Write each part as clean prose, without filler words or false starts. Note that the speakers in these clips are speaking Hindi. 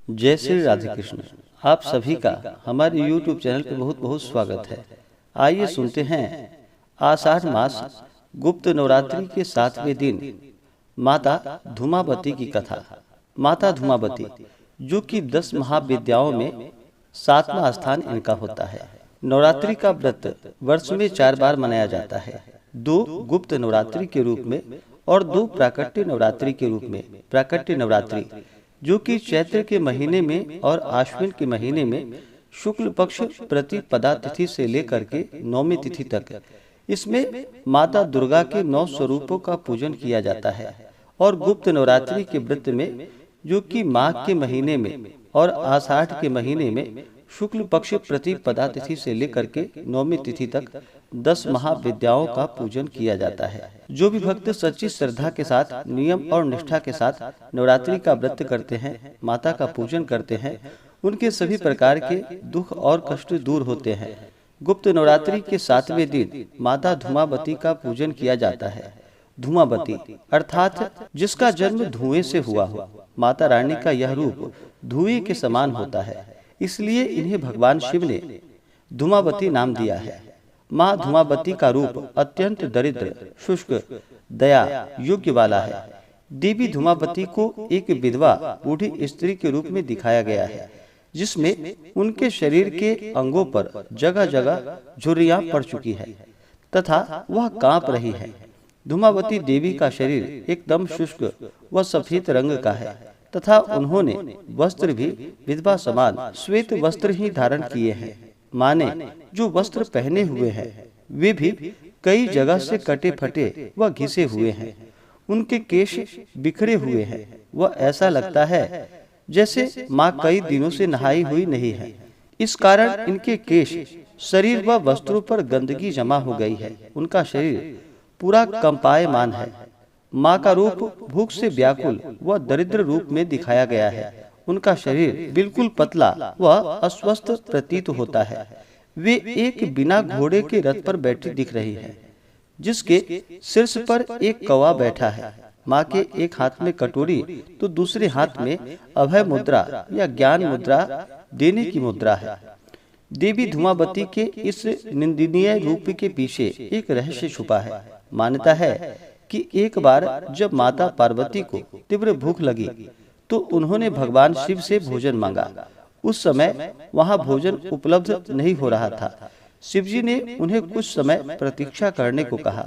जय श्री राधे कृष्ण। आप सभी का हमारे YouTube चैनल पे बहुत बहुत स्वागत है। आइए सुनते हैं आषाढ़ मास गुप्त नवरात्रि के 7वें दिन माता धूमावती की कथा। माता धूमावती जो कि 10 महाविद्याओं में 7वां स्थान इनका होता है। नवरात्रि का व्रत वर्ष में 4 बार मनाया जाता है, 2 गुप्त नवरात्रि के रूप में और 2 प्राकट्य नवरात्रि के रूप में। प्राकट्य नवरात्रि जो कि चैत्र के महीने में और आश्विन के महीने में शुक्ल पक्ष प्रतिपदा तिथि से लेकर के 9वीं तिथि तक, इसमें माता दुर्गा के 9 स्वरूपों का पूजन किया जाता है। और गुप्त नवरात्रि के व्रत में जो कि माघ के महीने में और आषाढ़ के महीने में शुक्ल पक्ष प्रतिपदा तिथि से लेकर के 9वीं तिथि तक 10 महाविद्याओं का पूजन किया जाता है। जो भी भक्त सच्ची श्रद्धा के साथ, नियम और निष्ठा के साथ नवरात्रि का व्रत करते हैं, माता का पूजन करते हैं, उनके सभी प्रकार के दुख और कष्ट दूर होते हैं। गुप्त नवरात्रि के 7वें दिन माता धूमावती का पूजन किया जाता है। धूमावती अर्थात जिसका जन्म धुएं से हुआ हो। माता रानी का यह रूप धुएं के समान होता है, इसलिए इन्हें भगवान शिव ने धूमावती नाम दिया है। माँ धूमावती का रूप अत्यंत दरिद्र, शुष्क, दया योग्य वाला है। देवी धूमावती को एक विधवा बूढ़ी स्त्री के रूप में दिखाया गया है, जिसमें उनके शरीर के अंगों पर जगह जगह झुर्रियां पड़ चुकी है तथा वह कांप रही है। धूमावती देवी का शरीर एकदम शुष्क व सफेद रंग का है तथा उन्होंने वस्त्र भी विधवा समान श्वेत वस्त्र ही धारण किए हैं। माने जो वस्त्र पहने हुए हैं वे भी कई जगह से कटे फटे व घिसे हुए हैं। उनके केश बिखरे हुए हैं। वह ऐसा लगता है जैसे माँ कई दिनों से नहाई हुई नहीं है। इस कारण इनके केश, शरीर व वस्त्रों पर गंदगी जमा हो गई है। उनका शरीर पूरा कंपायमान है। माँ का रूप भूख से व्याकुल व दरिद्र रूप में दिखाया गया है। उनका शरीर बिल्कुल पतला व अस्वस्थ प्रतीत होता है। वे एक बिना घोड़े के रथ पर बैठी दिख रही है, जिसके शीर्ष पर एक कौवा बैठा है। माँ के एक हाथ में कटोरी तो दूसरे हाथ में अभय मुद्रा या ज्ञान मुद्रा देने की मुद्रा है। देवी धूमावती के इस निंदनीय रूप के पीछे एक रहस्य छुपा है। मान्यता है कि एक बार जब माता पार्वती को तीव्र भूख लगी तो उन्होंने भगवान शिव से भोजन मांगा। उस समय वहां भोजन उपलब्ध नहीं हो रहा था। शिवजी ने उन्हें कुछ समय प्रतीक्षा करने को कहा।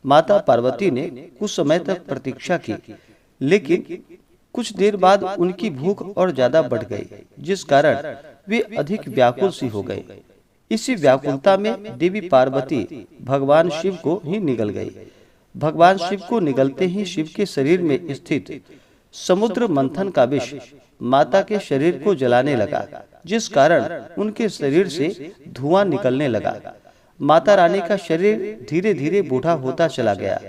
माता पार्वती ने कुछ समय तक प्रतीक्षा की, लेकिन कुछ देर बाद उनकी भूख और ज्यादा बढ़ गई, जिस कारण वे अधिक व्याकुल सी हो गई। इसी व्याकुलता में देवी पार्वती भगवान शिव को ही निगल गई। भगवान शिव को निगलते ही शिव के शरीर में स्थित समुद्र मंथन का विष माता के शरीर को जलाने लगा, जिस कारण उनके शरीर से धुआं निकलने लगा। माता रानी का शरीर धीरे धीरे बूढ़ा होता चला गया,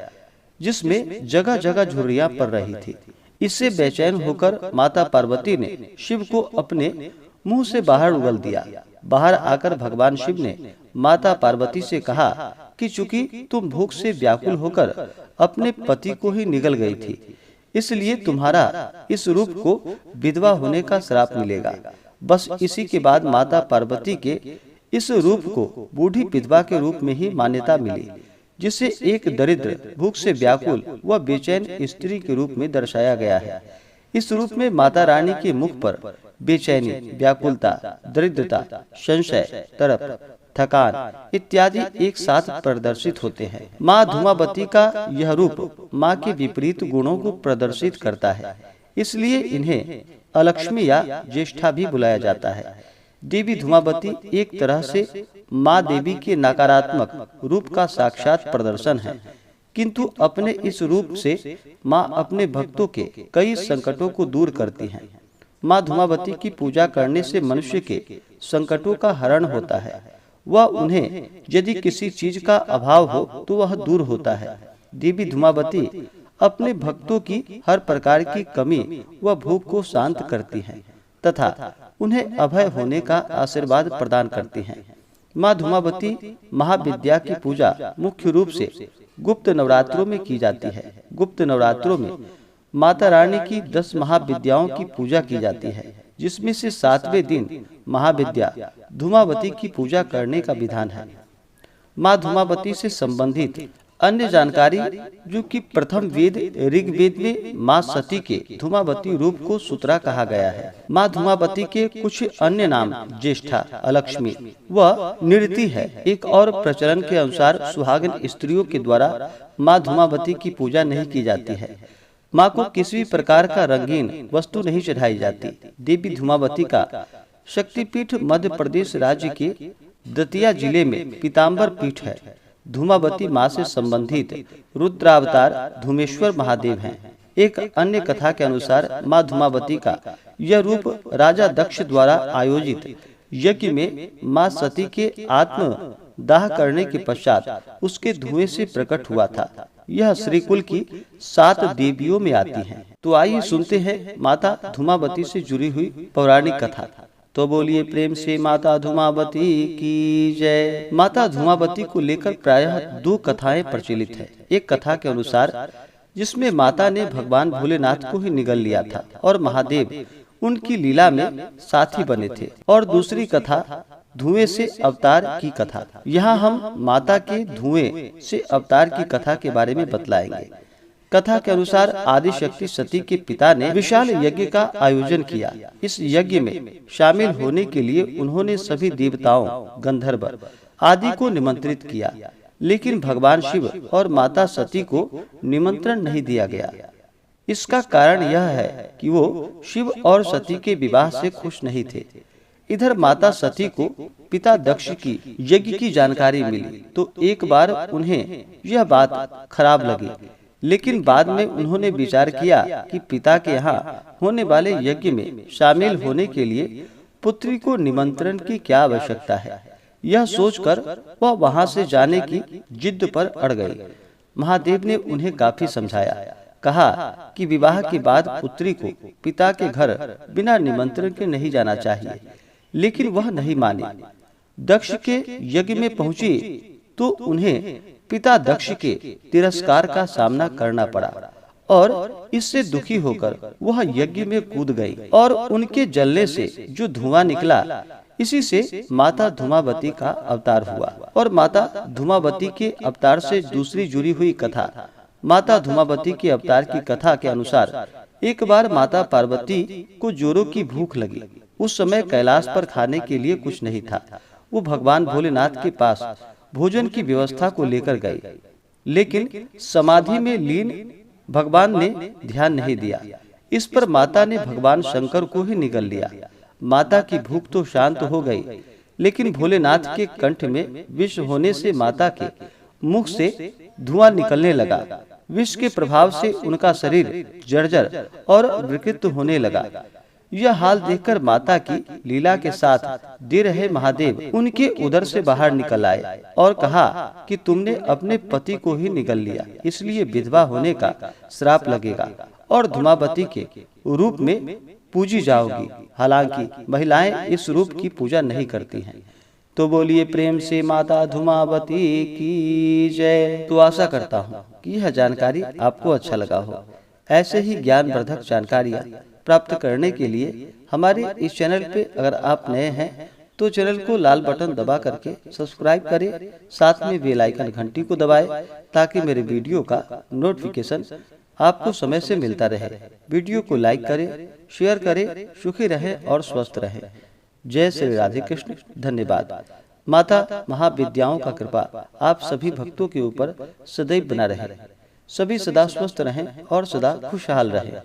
जिसमें जगह जगह झुर्रियां पड़ रही थी। इससे बेचैन होकर माता पार्वती ने शिव को अपने मुंह से बाहर उगल दिया। बाहर आकर भगवान शिव ने माता पार्वती से कहा कि चूंकि तुम भूख से व्याकुल होकर अपने पति को ही निगल गई थी, इसलिए तुम्हारा इस रूप को विधवा होने का श्राप मिलेगा। बस इसी के बाद माता पार्वती के इस रूप को बूढ़ी विधवा के रूप में ही मान्यता मिली, जिसे एक दरिद्र, भूख से व्याकुल व बेचैन स्त्री के रूप में दर्शाया गया है। इस रूप में माता रानी के मुख पर बेचैनी, व्याकुलता, दरिद्रता, संशय, तरफ, थकान इत्यादि एक साथ प्रदर्शित होते हैं। माँ धूमावती का यह रूप माँ के विपरीत गुणों को प्रदर्शित करता है, इसलिए इन्हें अलक्ष्मी या ज्येष्ठा भी बुलाया जाता है। देवी धूमावती एक तरह से माँ देवी के नकारात्मक रूप का साक्षात प्रदर्शन है, किंतु अपने इस रूप से माँ अपने भक्तों के कई संकटों को दूर करती हैं। माँ धूमावती की पूजा करने से मनुष्य के संकटों का हरण होता है। वह उन्हें यदि किसी चीज का अभाव हो तो वह दूर होता है। देवी धूमावती अपने भक्तों की हर प्रकार की कमी व भूख को शांत करती हैं तथा उन्हें अभय होने का आशीर्वाद प्रदान करती हैं। माँ धूमावती महाविद्या की पूजा मुख्य रूप से गुप्त नवरात्रों में की जाती है। गुप्त नवरात्रों में माता रानी की 10 महाविद्याओं की पूजा की जाती है, जिसमें से 7वें दिन महाविद्या धूमावती की पूजा करने का विधान है। माँ धूमावती से संबंधित अन्य जानकारी, जो कि प्रथम वेद ऋग्वेद में माँ सती के धूमावती रूप को सूत्रा कहा गया है। माँ धूमावती के कुछ अन्य नाम ज्येष्ठा, अलक्ष्मी व निरति है। एक और प्रचलन के अनुसार सुहागन स्त्रियों के द्वारा माँ धूमावती की पूजा नहीं की जाती है। माँ को किसी भी प्रकार का रंगीन वस्तु नहीं चढ़ाई जाती। देवी धूमावती का शक्तिपीठ मध्य प्रदेश राज्य के दतिया जिले में पीताम्बर पीठ है। धूमावती माँ से संबंधित रुद्रावतार धूमेश्वर महादेव हैं। एक अन्य कथा के अनुसार माँ धूमावती का यह रूप राजा दक्ष द्वारा आयोजित यज्ञ में माँ सती के आत्म दाह करने के पश्चात उसके धुएं से प्रकट हुआ था। यह श्रीकुल की 7 देवियों में आती हैं। तो आइए सुनते हैं माता धूमावती से जुड़ी हुई पौराणिक कथा। तो बोलिए प्रेम से माता धूमावती की जय। माता धूमावती को लेकर प्रायः 2 कथाएं प्रचलित है। एक कथा के अनुसार जिसमें माता ने भगवान भोलेनाथ को ही निगल लिया था और महादेव उनकी लीला में साथी बने थे, और दूसरी कथा धुएं से अवतार की कथा। यहाँ हम माता के धुएं से अवतार की कथा के बारे में बतलाएंगे। कथा के अनुसार आदि शक्ति सती के पिता ने विशाल यज्ञ का आयोजन किया। इस यज्ञ में शामिल होने के लिए उन्होंने सभी देवताओं, गंधर्व आदि को निमंत्रित किया, लेकिन भगवान शिव और माता सती को निमंत्रण नहीं दिया गया। इसका कारण यह है कि वो शिव और सती के विवाह से खुश नहीं थे। इधर माता सती को पिता दक्ष की यज्ञ की जानकारी मिली तो एक बार उन्हें यह बात खराब लगी, लेकिन बाद में उन्होंने विचार किया कि पिता के यहाँ होने वाले यज्ञ में शामिल होने के लिए पुत्री को निमंत्रण की क्या आवश्यकता है। यह सोचकर वह वहां से जाने की जिद पर अड़ गई। महादेव ने उन्हें काफी समझाया, कहा कि विवाह के बाद पुत्री को पिता के घर बिना निमंत्रण के नहीं जाना चाहिए, लेकिन वह नहीं मानी। दक्ष के यज्ञ में पहुंची तो उन्हें पिता दक्ष के तिरस्कार का सामना करना पड़ा और इससे दुखी होकर वह यज्ञ में कूद गई और उनके जलने से जो धुआं निकला, इसी से माता धूमावती का अवतार हुआ। और माता धूमावती के अवतार से दूसरी जुड़ी हुई कथा। माता धूमावती के अवतार की कथा के अनुसार एक बार माता पार्वती को जोरों की भूख लगी। उस समय कैलाश पर खाने के लिए कुछ नहीं था। वो भगवान भोलेनाथ के पास भोजन की व्यवस्था को लेकर गए, लेकिन समाधि में लीन भगवान ने ध्यान नहीं दिया। इस पर माता ने भगवान शंकर को ही निगल लिया। माता की भूख तो शांत हो गई, लेकिन भोलेनाथ के कंठ में विष होने से माता के मुख से धुआं निकलने लगा। विष के प्रभाव से उनका शरीर जर्जर और विकृत होने लगा। यह हाल देखकर माता की लीला के साथ दे रहे महादेव उनके उदर से बाहर निकल आए और कहा कि तुमने अपने पति को ही निगल लिया, इसलिए विधवा होने का श्राप लगेगा और धूमावती के रूप में पूजी जाओगी। हालांकि महिलाएं इस रूप की पूजा नहीं करती हैं। तो बोलिए प्रेम से माता धूमावती की जय। तो आशा करता हूँ कि यह जानकारी आपको अच्छा लगा हो। ऐसे ही ज्ञानवर्धक जानकारियाँ प्राप्त करने के लिए हमारे इस चैनल पे अगर आप नए हैं तो चैनल को लाल बटन दबा करके सब्सक्राइब करें, साथ में बेल आइकन घंटी को दबाएं ताकि मेरे वीडियो का नोटिफिकेशन आपको समय से मिलता रहे। वीडियो को लाइक करें, शेयर करें। सुखी रहें और स्वस्थ रहें। जय श्री राधे कृष्ण। धन्यवाद। माता महाविद्याओं का कृपा आप सभी भक्तों के ऊपर सदैव बना रहे। सभी सदा स्वस्थ रहें और सदा खुशहाल रहें।